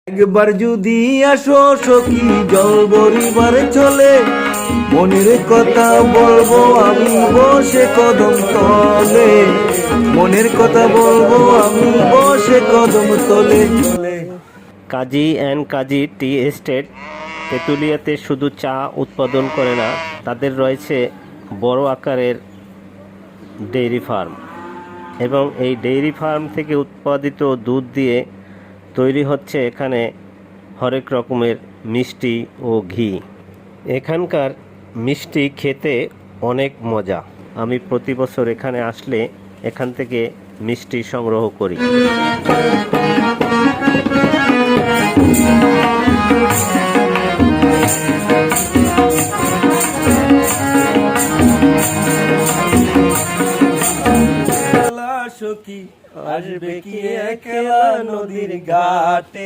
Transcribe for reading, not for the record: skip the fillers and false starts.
একবার যদি আসো সখী জল বরিবার চলে, মনের কথা বলবো আমি বসে কদম তলে, মনের কথা বলবো আমি বসে কদম তলে। কাজী অ্যান্ড কাজী টি এস্টেট তেঁতুলিয়াতে শুধু চা উৎপাদন করে না, তাদের রয়েছে বড় আকারের ডেইরি ফার্ম এবং এই ডেইরি ফার্ম থেকে উৎপাদিত দুধ দিয়ে তৈরি হচ্ছে এখানে হরেক রকমের মিষ্টি ও ঘি। এখানকার মিষ্টি খেতে অনেক মজা। আমি প্রতি বছর এখানে আসলে এখান থেকে মিষ্টি সংগ্রহ করি। সখী আসবে কি একলা নদীর ঘাটে,